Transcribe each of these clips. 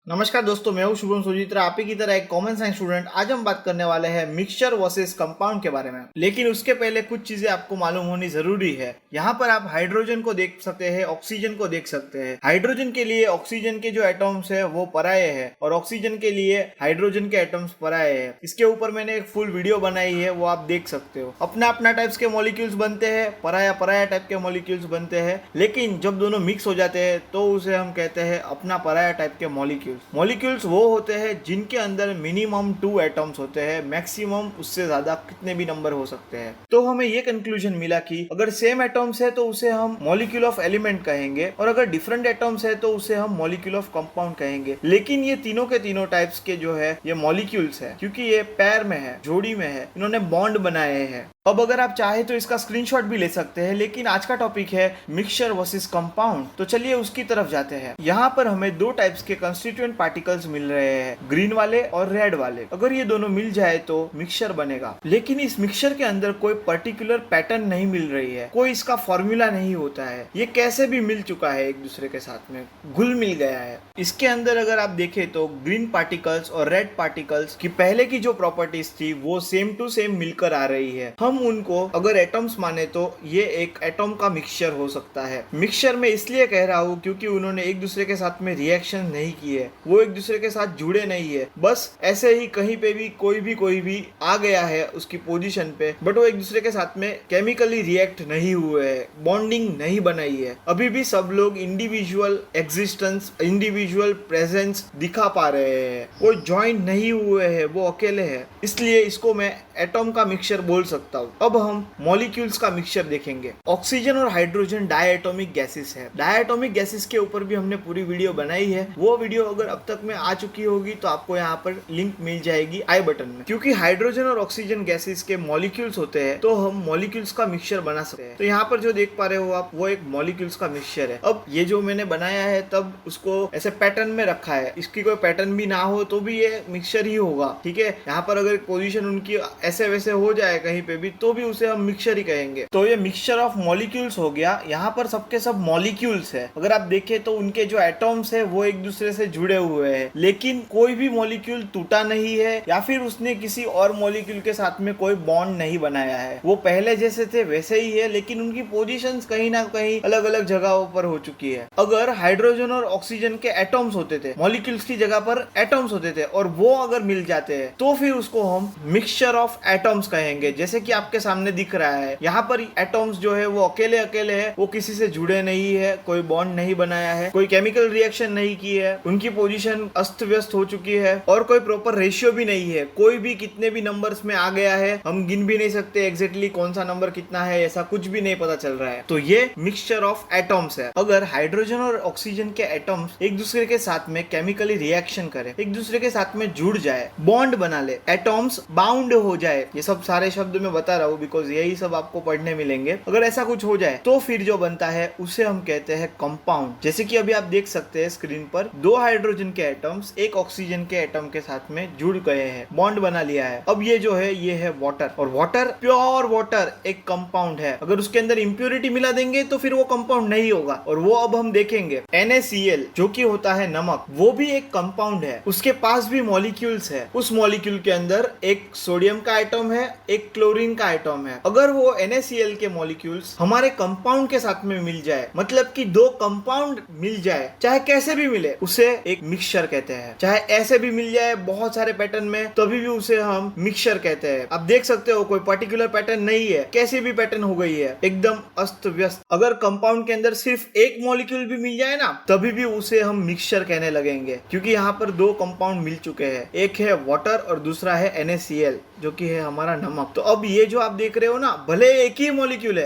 नमस्कार दोस्तों, मैं हूं शुभम सुजित्रा, आप ही की तरह एक कॉमन साइंस स्टूडेंट। आज हम बात करने वाले हैं मिक्सचर वर्सेस कंपाउंड के बारे में। लेकिन उसके पहले कुछ चीजें आपको मालूम होनी जरूरी है। यहाँ पर आप हाइड्रोजन को देख सकते हैं, ऑक्सीजन को देख सकते हैं। हाइड्रोजन के लिए ऑक्सीजन के जो एटम्स है वो पराये है और ऑक्सीजन के लिए हाइड्रोजन के एटम्स पराये है। इसके ऊपर मैंने एक फुल वीडियो बनाई है, वो आप देख सकते हो। अपना अपना टाइप्स के मॉलिक्यूल्स बनते हैं, पराया पराया टाइप के मॉलिक्यूल्स बनते हैं। लेकिन जब दोनों मिक्स हो जाते हैं तो उसे हम कहते हैं अपना पराया टाइप के मॉलिक्यूल्स वो होते हैं जिनके अंदर मिनिमम 2 एटम्स होते हैं, मैक्सिमम उससे ज्यादा कितने भी नंबर हो सकते हैं। तो हमें ये कंक्लूजन मिला कि अगर सेम एटम्स है तो उसे हम मॉलिक्यूल ऑफ एलिमेंट कहेंगे और अगर डिफरेंट एटम्स है तो उसे हम मॉलिक्यूल ऑफ कंपाउंड कहेंगे। लेकिन ये तीनों के तीनों टाइप्स के जो है ये मॉलिक्यूल्स है, क्योंकि ये पैर में है, जोड़ी में है, इन्होंने बॉन्ड बनाए हैं। अब अगर आप चाहे तो इसका स्क्रीनशॉट भी ले सकते हैं, लेकिन आज का टॉपिक है मिक्सचर वर्सेस कंपाउंड, तो चलिए उसकी तरफ जाते हैं। यहाँ पर हमें 2 टाइप्स के कंस्टिट्यूएंट पार्टिकल्स मिल रहे हैं, ग्रीन वाले और रेड वाले। अगर ये दोनों मिल जाए तो मिक्सचर बनेगा। लेकिन इस मिक्सचर के अंदर कोई पर्टिकुलर पैटर्न नहीं मिल रही है, कोई इसका फॉर्मूला नहीं होता है। ये कैसे भी मिल चुका है, एक दूसरे के साथ में घुल मिल गया है। इसके अंदर अगर आप देखें तो ग्रीन पार्टिकल्स और रेड पार्टिकल्स की पहले की जो प्रॉपर्टीज थी वो सेम टू सेम मिलकर आ रही है। हम उनको अगर एटम्स माने तो ये एक एटम का मिक्सचर हो सकता है। मिक्सचर में इसलिए कह रहा हूँ क्योंकि उन्होंने एक दूसरे के साथ में रिएक्शन नहीं किए, वो एक दूसरे के साथ जुड़े नहीं है। बस ऐसे ही कहीं पे भी कोई भी आ गया है उसकी पोजीशन पे, बट वो एक दूसरे के साथ में केमिकली रिएक्ट नहीं हुए है, बॉन्डिंग नहीं बनाई है। अभी भी सब लोग इंडिविजुअल एग्जिस्टेंस, इंडिविजुअल प्रेजेंस दिखा पा रहे हैं, वो ज्वाइंट नहीं हुए हैं, वो अकेले हैं। इसलिए इसको मैं एटम का मिक्सचर बोल सकता हूँ। अब हम मॉलिक्यूल्स का मिक्सचर देखेंगे। ऑक्सीजन और हाइड्रोजन डायटोमिक गैसेस है। डायटोमिक गैसेस के ऊपर भी हमने पूरी वीडियो बनाई है। वो वीडियो अगर अब तक में आ चुकी होगी तो आपको यहाँ पर लिंक मिल जाएगी आई बटन में। क्योंकि हाइड्रोजन और ऑक्सीजन गैसेस के मॉलिक्यूल्स होते हैं तो हम मॉलिक्यूल्स का मिक्सचर बना सकते हैं। तो यहाँ पर जो देख पा रहे हो आप, वो एक मॉलिक्यूल्स का मिक्सचर है। अब ये जो मैंने बनाया है तब उसको ऐसे पैटर्न में रखा है, इसकी कोई पैटर्न भी ना हो तो भी ये मिक्सचर ही होगा। ठीक है, यहाँ पर अगर पोजीशन उनकी ऐसे वैसे हो जाए कहीं पे भी तो भी उसे हम मिक्सचर ही कहेंगे। तो ये मिक्सचर ऑफ मॉलिक्यूल्स हो गया। यहाँ पर सबके सब मॉलिक्यूल्स है। अगर आप देखें तो उनके जो एटम्स है वो एक दूसरे से जुड़े हुए हैं, लेकिन कोई भी मॉलिक्यूल टूटा नहीं है या फिर उसने किसी और मॉलिक्यूल के साथ में कोई बॉन्ड नहीं बनाया है। वो पहले जैसे थे वैसे ही है, लेकिन उनकी पोजीशंस कहीं ना कहीं अलग अलग जगहों पर हो चुकी है। अगर हाइड्रोजन और ऑक्सीजन के एटम्स होते थे, मॉलिक्यूल्स की जगह पर एटम्स होते थे, और वो अगर मिल जाते हैं तो फिर उसको हम मिक्सचर ऑफ एटम्स कहेंगे। जैसे कि आपके सामने दिख रहा है, यहाँ पर एटम्स जो है वो अकेले अकेले है, वो किसी से जुड़े नहीं है, कोई बॉन्ड नहीं बनाया है, कोई केमिकल रिएक्शन नहीं की है, उनकी पोजीशन अस्त व्यस्त हो चुकी है और कोई प्रॉपर रेशियो भी नहीं है। कोई भी कितने भी नंबर्स में आ गया है, हम गिन भी नहीं सकते एग्जैक्टली कौन सा नंबर कितना है, ऐसा कुछ भी नहीं पता चल रहा है। तो ये मिक्सचर ऑफ एटम्स है। अगर हाइड्रोजन और ऑक्सीजन के एटम्स एक दूसरे के साथ में केमिकली रिएक्शन करे, एक दूसरे के साथ में जुड़ जाए, बॉन्ड बना ले, एटम्स बाउंड हो जाए, ये सब सारे शब्द में बता रहा हूँ बिकॉज यही सब आपको पढ़ने मिलेंगे। अगर ऐसा कुछ हो जाए तो फिर जो बनता है उसे हम कहते हैं कंपाउंड। जैसे कि अभी आप देख सकते हैं स्क्रीन पर, 2 हाइड्रोजन के एटम्स एक ऑक्सीजन के एटम के साथ में जुड़ गए हैं, बॉन्ड बना लिया है। अब ये जो है ये है वाटर, और वाटर, प्योर वाटर एक कंपाउंड है। अगर उसके अंदर इंप्योरिटी मिला देंगे तो फिर वो कंपाउंड नहीं होगा, और वो अब हम देखेंगे। NaCl जो कि होता है नमक, वो भी एक कंपाउंड है। उसके पास भी मॉलिक्यूल्स है। उस मॉलिक्यूल के अंदर एक सोडियम का एटम है, एक क्लोरीन का एटम है। अगर वो NaCl के मॉलिक्यूल्स हमारे कंपाउंड के साथ में मिल जाए, मतलब कि 2 कंपाउंड मिल जाए, चाहे कैसे भी मिले, उसे एक मिक्सचर कहते हैं। चाहे ऐसे भी मिल जाए बहुत सारे पैटर्न में, तभी भी उसे हम मिक्सचर कहते हैं। आप देख सकते हो कोई पर्टिकुलर पैटर्न नहीं है, कैसी भी पैटर्न हो गई है, एकदम अस्त व्यस्त। अगर कंपाउंड के अंदर सिर्फ एक मॉलिक्यूल भी मिल जाए ना, तभी भी उसे हम मिक्सचर कहने लगेंगे, क्योंकि यहाँ पर 2 कंपाउंड मिल चुके हैं। एक है वाटर और दूसरा है NaCl जो कि है हमारा नमक। तो अब ये जो आप देख रहे हो ना, भले एक ही मॉलिक्यूल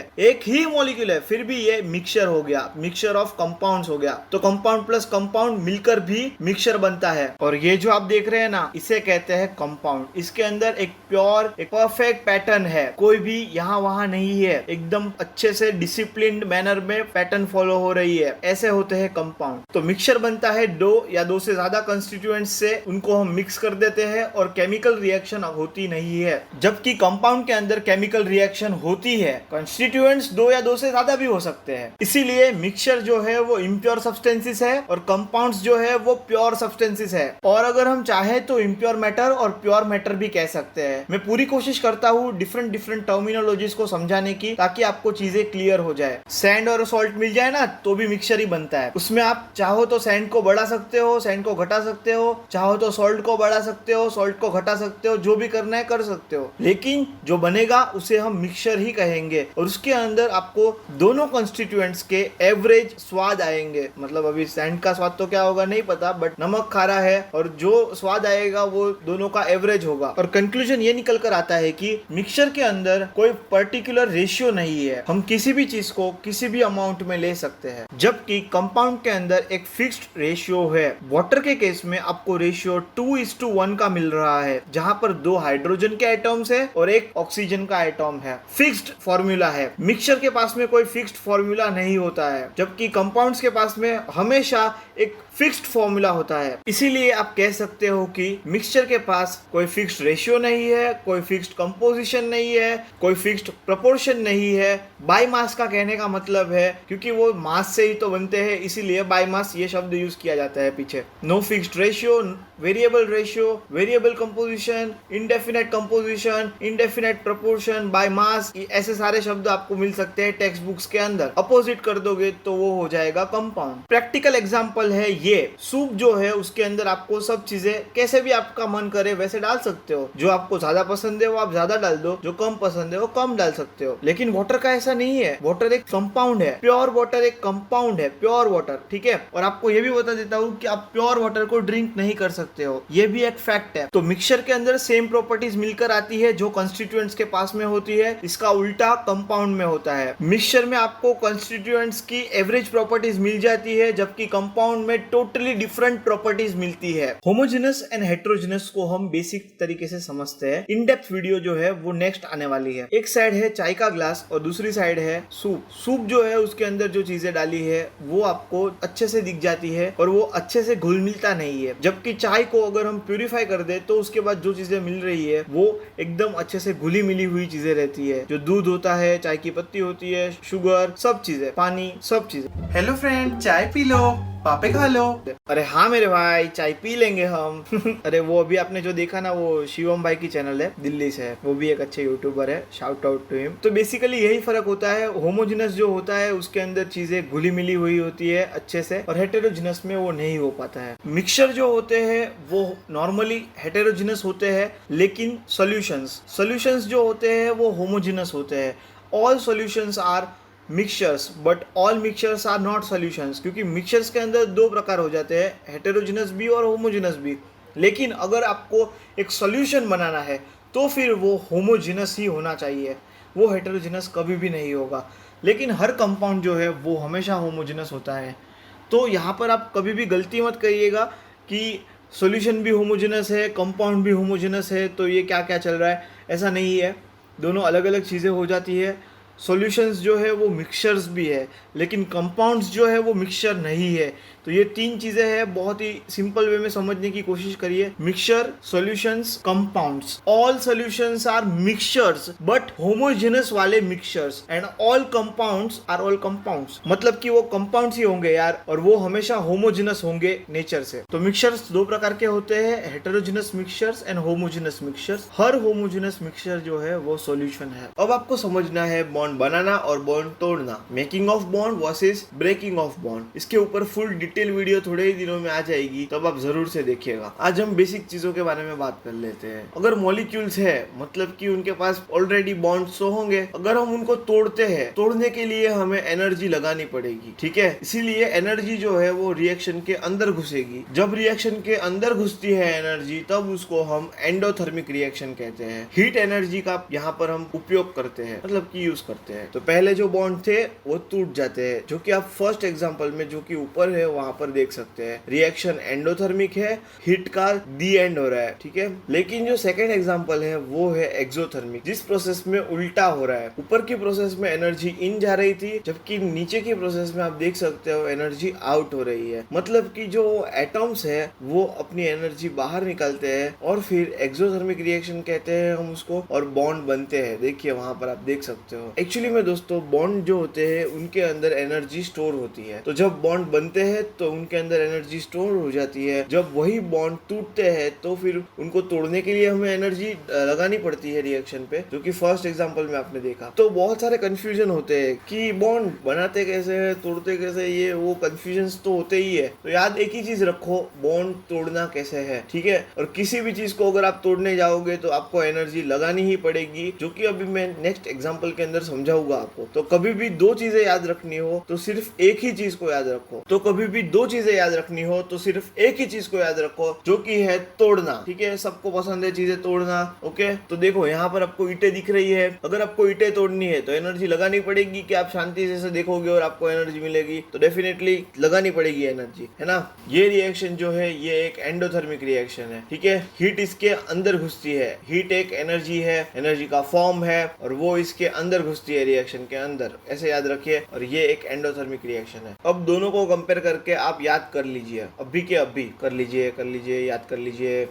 है, फिर भी ये मिक्सचर हो गया, मिक्सचर ऑफ कंपाउंड्स हो गया। तो कंपाउंड प्लस कंपाउंड मिलकर भी मिक्सचर बनता है। और ये जो आप देख रहे हैं ना, इसे कहते हैं कंपाउंड। इसके अंदर एक प्योर, एक परफेक्ट पैटर्न है, कोई भी यहाँ वहां नहीं है, एकदम अच्छे से डिसिप्लिन्ड मैनर में पैटर्न फॉलो हो रही है। ऐसे होते हैं कंपाउंड। तो मिक्सचर बनता है 2 या 2 से ज्यादा कंस्टिट्यूएंट्स से, उनको हम मिक्स कर देते हैं और केमिकल रिएक्शन होती नहीं है, जबकि कंपाउंड के अंदर केमिकल रिएक्शन होती है। कंस्टिट्यूएंट्स 2 या 2 से ज्यादा भी हो सकते हैं। इसीलिए मिक्सचर जो है वो इम्प्योर सब्सटेंसेस है और कंपाउंड्स जो है वो प्योर सब्सटेंसेस है। और अगर हम चाहे तो इम्प्योर मैटर और प्योर मैटर भी कह सकते हैं। मैं पूरी कोशिश करता हूँ डिफरेंट टर्मिनोलॉजीज को समझाने की, ताकि आपको चीजें क्लियर हो जाए। सैंड और सॉल्ट मिल जाए ना तो भी मिक्सचर ही बनता है। उसमें आप चाहो तो सैंड को बढ़ा सकते हो, सैंड को घटा सकते हो, चाहो तो सॉल्ट को बढ़ा सकते हो, सॉल्ट को घटा सकते हो, जो भी करना है कर सकते हो, लेकिन जो बनेगा उसे हम मिक्सचर ही कहेंगे। और उसके अंदर आपको दोनों कॉन्स्टिट्यूएंट्स के एवरेज स्वाद आएंगे। मतलब अभी सैंड का स्वाद तो क्या होगा नहीं पता, बट नमक खारा है और जो स्वाद आएगा वो दोनों का एवरेज होगा। और कंक्लूजन ये निकल कर आता है कि मिक्सचर के अंदर कोई पर्टिकुलर रेशियो नहीं है, हम किसी भी चीज को किसी भी अमाउंट में ले सकते हैं। जबकि कंपाउंड के अंदर एक फिक्स्ड रेशियो है। वाटर के केस में आपको रेशियो 2:1 का मिल रहा है, जहां पर 2 हाइड्रोजन के एटम्स है और 1 ऑक्सीजन का एटम है। फिक्स्ड फॉर्मूला है। मिक्सचर के पास में कोई फिक्स्ड फॉर्मूला नहीं होता है, जबकि कंपाउंड्स के पास में हमेशा एक फिक्स्ड फॉर्मूला होता है। इसीलिए आप कह सकते हो कि मिक्सचर के पास कोई फिक्स्ड रेशियो नहीं है, कोई फिक्स्ड कंपोजिशन नहीं है, कोई फिक्स्ड प्रोपोर्शन नहीं है। बाय मास का कहने का मतलब है क्योंकि वो मास से ही तो बनते हैं, इसीलिए बाय मास ये शब्द यूज किया जाता है पीछे। No fixed ratio, ratio, variable composition, indefinite composition, indefinite proportion, by mass, ऐसे सारे शब्द आपको मिल सकते हैं टेक्स्ट बुक्स के अंदर। अपोजिट कर दोगे तो वो हो जाएगा कंपाउंड। प्रैक्टिकल एग्जांपल है ये सूप जो है, उसके अंदर आपको सब चीजें कैसे भी आपका मन करे वैसे डाल सकते हो। जो आपको ज्यादा पसंद है वो आप ज्यादा डाल दो, जो कम पसंद है वो कम डाल सकते हो। लेकिन वाटर का ऐसा नहीं है। वाटर एक कंपाउंड है, प्योर वाटर एक कंपाउंड है, प्योर वाटर, ठीक है। और आपको ये भी बता देता हूँ कि आप प्योर वाटर को ड्रिंक नहीं कर सकते हो, ये भी एक फैक्ट है। तो मिक्सचर के अंदर सेम प्रॉपर्टीज मिलकर आती है जो कॉन्स्टिट्यूएंट्स के पास में होती है, इसका उल्टा कंपाउंड में होता है। मिक्सचर में आपको कॉन्स्टिट्यूएंट्स की एवरेज प्रॉपर्टीज मिल जाती है, जबकि कंपाउंड में टोटली डिफरेंट प्रॉपर्टीज मिलती है। होमोजेनस एंड हेटेरोजेनस को हम बेसिक तरीके से समझते हैं। इन डेप्थ वीडियो जो है वो नेक्स्ट आने वाली है। एक साइड है चाय का ग्लास और दूसरी साइड है सूप। सूप जो है उसके अंदर जो चीजें डाली है वो आपको अच्छे से दिख जाती है और वो अच्छे से घुल मिलता नहीं है। जबकि चाय को अगर हम प्यूरिफाई कर दे तो उसके बाद जो चीजें मिल रही है वो एकदम अच्छे से घुली मिली हुई चीजें रहती है। जो दूध होता है, चाय की पत्ती होती है, शुगर, सब चीजें, पानी, सब चीजें। हेलो फ्रेंड, चाय पी लो, पापे खा लो। अरे हाँ मेरे भाई, चाय पी लेंगे हम। अरे वो अभी आपने जो देखा ना, वो शिवम भाई की चैनल है, दिल्ली से है, वो भी एक अच्छे यूट्यूबर है, शाउट आउट टू हिम। तो बेसिकली यही फर्क होता है। होमोजेनस जो होता है उसके अंदर चीजें घुली मिली हुई होती है अच्छे से, और हेटेरोजेनस में वो नहीं हो पाता है। मिक्सचर जो होते हैं वो नॉर्मली हेटेरोजेनस होते हैं, लेकिन सोल्यूशंस जो होते हैं वो होमोजेनस होते हैं। All solutions are mixtures but all mixtures are not solutions, क्योंकि मिक्सचर्स के अंदर 2 प्रकार हो जाते हैं, हेटेरोजेनस भी और होमोजेनस भी। लेकिन अगर आपको एक सॉल्यूशन बनाना है तो फिर वो होमोजेनस ही होना चाहिए, वो हेटेरोजेनस कभी भी नहीं होगा। लेकिन हर कंपाउंड जो है वो हमेशा होमोजेनस होता है। तो यहाँ पर आप कभी भी गलती मत करिएगा कि सॉल्यूशन भी होमोजेनस है, कंपाउंड भी होमोजेनस है, तो ये क्या क्या चल रहा है। ऐसा नहीं है, दोनों अलग अलग चीज़ें हो जाती है। सॉल्यूशंस जो है वो मिक्सचर्स भी है, लेकिन कंपाउंड्स जो है वो मिक्सचर नहीं है। तो ये 3 चीज़ें हैं, बहुत ही सिंपल वे में समझने की कोशिश करिए। Mixture, solutions, compounds. All solutions are mixtures but homogeneous वाले mixtures, and all compounds are all compounds. मतलब कि वो कंपाउंड्स ही होंगे यार, और वो हमेशा होमोजेनस होंगे नेचर से। तो मिक्सचर्स 2 प्रकार के होते हैं, heterogeneous mixtures and homogeneous mixtures. Her homogeneous mixture जो है वो सॉल्यूशन है। अब आपको समझना है बॉन्ड बनाना और बॉन्ड तोड़ना, making of bond versus breaking of bond. इसके ऊपर फुल डिटेल वीडियो थोड़े ही दिनों में आ जाएगी, तब आप जरूर से देखिएगा। आज हम बेसिक चीजों के बारे में बात कर लेते हैं। अगर मॉलिक्यूल्स है, मतलब कि उनके पास ऑलरेडी बॉन्ड्स तो होंगे। अगर हम उनको तोड़ते हैं, तोड़ने के लिए हमें एनर्जी लगानी पड़ेगी, ठीक है। इसीलिए एनर्जी जो है वो रिएक्शन के अंदर घुसेगी। जब रिएक्शन के अंदर घुसती है एनर्जी, तब उसको हम एंडोथर्मिक रिएक्शन कहते हैं। हीट एनर्जी का यहाँ पर हम उपयोग करते हैं, मतलब कि यूज करते हैं। तो पहले जो बॉन्ड थे वो टूट जाते हैं, जो कि आप फर्स्ट एग्जांपल में जो कि ऊपर है वहां पर देख सकते हैं रिएक्शन एंडोथर्मिक है, हीट का दी एंड हो रहा है, ठीक है। लेकिन जो सेकंड एग्जांपल है वो है एक्सोथर्मिक, जिस प्रोसेस में उल्टा हो रहा है। ऊपर की प्रोसेस में एनर्जी इन जा रही थी, जबकि नीचे की प्रोसेस में आप देख सकते हो एनर्जी आउट हो रही है। मतलब कि जो एटम्स है वो अपनी एनर्जी बाहर निकालते हैं और फिर एक्सोथर्मिक रिएक्शन कहते हैं हम उसको, और बॉन्ड बनते हैं। देखिए वहां पर आप देख सकते हो। एक्चुअली में दोस्तों बॉन्ड जो होते हैं उनके अंदर एनर्जी स्टोर होती है, तो जब बॉन्ड बनते हैं तो उनके अंदर एनर्जी स्टोर हो जाती है। जब वही बॉन्ड टूटते हैं तो फिर उनको तोड़ने के लिए हमें एनर्जी लगानी पड़ती है रिएक्शन पे, जो कि फर्स्ट एग्जांपल में आपने देखा। तो बहुत सारे कंफ्यूजन होते हैं कि बॉन्ड बनाते कैसे है, तोड़ते कैसे, ये वो कंफ्यूजन तो होते ही है। तो याद एक ही चीज रखो, बॉन्ड तोड़ना कैसे है, ठीक है। और किसी भी चीज को अगर आप तोड़ने जाओगे तो आपको एनर्जी लगानी ही पड़ेगी, जो कि अभी मैं नेक्स्ट एग्जांपल के अंदर समझाऊंगा आपको। तो कभी भी दो चीजें याद रखनी हो तो सिर्फ एक ही चीज को याद रखो, तो कभी भी दो चीजें याद रखनी हो तो सिर्फ एक ही चीज को याद रखो, जो कि है तोड़ना, ठीक है। सबको पसंद है चीजें तोड़ना, ओके। तो देखो यहाँ पर आपको ईंटें दिख रही है, अगर आपको ईंटें तोड़नी है तो एनर्जी लगानी पड़ेगी कि आप शांति से देखोगे और आपको एनर्जी मिलेगी, तो डेफिनेटली लगानी पड़ेगी एनर्जी, है ना। ये रिएक्शन जो है ये एक एंडोथर्मिक रिएक्शन है, ठीक है। हीट इसके अंदर घुसती है, हीट एक एनर्जी है, एनर्जी का फॉर्म है, और वो इसके अंदर घुसती है रिएक्शन के अंदर, ऐसे याद रखिए। और ये एक एंडोथर्मिक रिएक्शन है। अब दोनों को कंपेयर करके आप याद कर लीजिए, अभी के अभी कर लीजिए, याद कर लीजिए।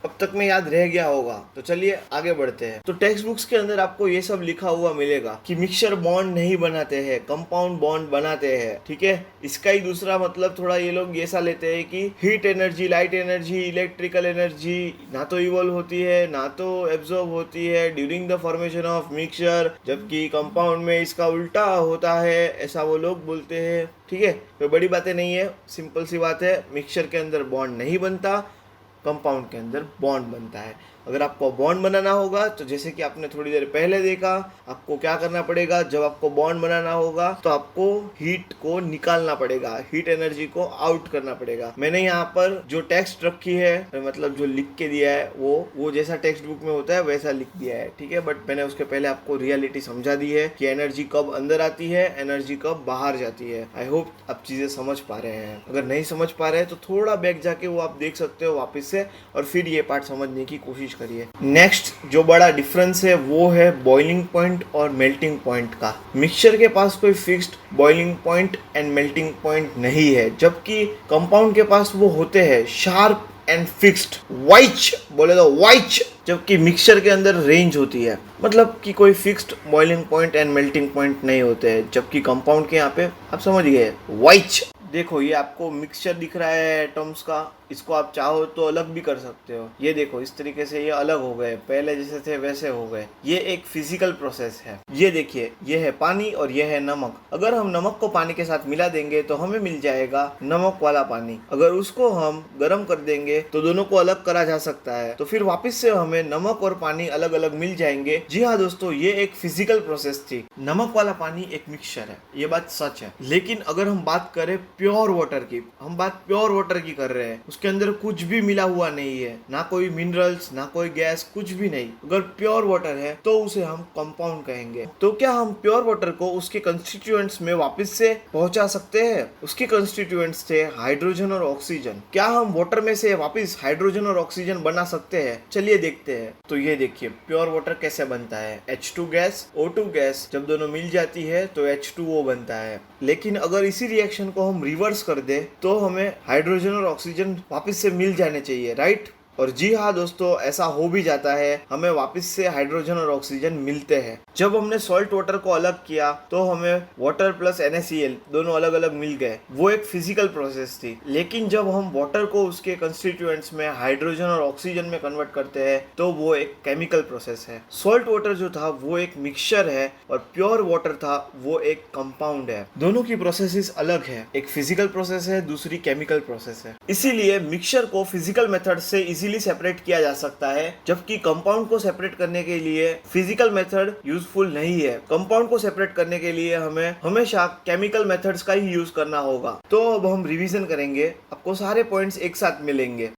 अब तक में याद रह गया होगा, तो चलिए आगे बढ़ते हैं। तो टेक्स्ट बुक्स के अंदर आपको ये सब लिखा हुआ मिलेगा कि मिक्सचर बॉन्ड नहीं बनाते हैं, कंपाउंड बॉन्ड बनाते हैं, ठीक है। इसका ही दूसरा मतलब थोड़ा ये लोग ऐसा लेते हैं कि heat energy, light energy, electrical energy ना तो इवॉल्व होती है ना तो एब्जॉर्ब होती है during the formation of mixture, जबकि कंपाउंड में इसका उल्टा होता है, ऐसा वो लोग बोलते हैं, ठीक है। कोई बड़ी बातें नहीं है, सिंपल सी बात है। मिक्सचर के अंदर बॉन्ड नहीं बनता, कंपाउंड के अंदर बॉन्ड बनता है। अगर आपको बॉन्ड बनाना होगा तो जैसे कि आपने थोड़ी देर पहले देखा, आपको क्या करना पड़ेगा, जब आपको बॉन्ड बनाना होगा तो आपको हीट को निकालना पड़ेगा, हीट एनर्जी को आउट करना पड़ेगा। मैंने यहाँ पर जो टेक्स्ट रखी है, मतलब जो लिख के दिया है, वो जैसा टेक्स्ट बुक में होता है वैसा लिख दिया है, ठीक है। बट मैंने उसके पहले आपको रियलिटी समझा दी है कि एनर्जी कब अंदर आती है, एनर्जी कब बाहर जाती है। आई होप आप चीजें समझ पा रहे हैं। अगर नहीं समझ पा रहे हैं तो थोड़ा बैक जाके वो आप देख सकते हो वापस से, और फिर ये पार्ट समझने की कोशिश करिए। नेक्स्ट जो बड़ा डिफरेंस है वो है बॉइलिंग पॉइंट और मेल्टिंग पॉइंट का। मिक्सचर के पास कोई fixed boiling point and melting point नहीं है, जबकि कंपाउंड के पास वो होते हैं, शार्प एंड फिक्स्ड, वाइच बोले तो वाइच, जबकि मिक्सचर के अंदर रेंज होती है, मतलब कि कोई fixed boiling point and melting point नहीं होते हैं, जबकि कंपाउंड के यहाँ पे आप समझ गए वाइच। देखो ये आपको मिक्सचर दिख रहा है एटम्स का, इसको आप चाहो तो अलग भी कर सकते हो। ये देखो इस तरीके से ये अलग हो गए, पहले जैसे थे वैसे हो गए। ये एक फिजिकल प्रोसेस है। ये देखिए ये है पानी और ये है नमक। अगर हम नमक को पानी के साथ मिला देंगे तो हमें मिल जाएगा नमक वाला पानी। अगर उसको हम गर्म कर देंगे तो दोनों को अलग करा जा सकता है, तो फिर वापस से हमें नमक और पानी अलग अलग मिल जाएंगे। जी हाँ दोस्तों, ये एक फिजिकल प्रोसेस थी। नमक वाला पानी एक मिक्सचर है, ये बात सच है। लेकिन अगर हम बात करें प्योर वाटर की, हम बात प्योर वाटर की कर रहे हैं, उसके अंदर कुछ भी मिला हुआ नहीं है, ना कोई मिनरल्स ना कोई गैस, कुछ भी नहीं। अगर प्योर वाटर है तो उसे हम कंपाउंड कहेंगे। तो क्या हम प्योर वाटर को उसके कंस्टिट्यूएंट्स में वापस से पहुंचा सकते हैं? उसके कंस्टिट्यूएंट्स थे हाइड्रोजन और ऑक्सीजन। क्या हम वाटर में से वापस हाइड्रोजन और ऑक्सीजन बना सकते हैं? चलिए देखते हैं। तो ये देखिए प्योर वाटर कैसे बनता है। H2 गैस, O2 गैस जब दोनों मिल जाती है तो H2O बनता है। लेकिन अगर इसी रिएक्शन को हम रिवर्स कर दे तो हमें हाइड्रोजन और ऑक्सीजन वापस से मिल जाने चाहिए, राइट? और जी हाँ दोस्तों, ऐसा हो भी जाता है, हमें वापस से हाइड्रोजन और ऑक्सीजन मिलते हैं। जब हमने सॉल्ट वाटर को अलग किया तो हमें वाटर प्लस NaCl दोनों अलग अलग मिल गए। वो एक फिजिकल प्रोसेस थी। लेकिन जब हम वाटर को उसके कंस्टिट्यूएंट्स में हाइड्रोजन और ऑक्सीजन में कन्वर्ट करते हैं तो वो एक केमिकल प्रोसेस है। सॉल्ट वाटर जो था वो एक मिक्सचर है और प्योर वाटर था वो एक कंपाउंड है। दोनों की प्रोसेसेस अलग है, एक फिजिकल प्रोसेस है, दूसरी केमिकल प्रोसेस है। इसीलिए मिक्सचर को फिजिकल मेथड से इजीली सेपरेट किया जा सकता है, जबकि कंपाउंड को सेपरेट करने के लिए फिजिकल मेथड यूजफुल नहीं है। कंपाउंड को सेपरेट करने के लिए हमें हमेशा केमिकल मेथड्स का ही यूज करना होगा। तो अब हम रिवीजन करेंगे, आपको सारे पॉइंट्स एक साथ मिलेंगे।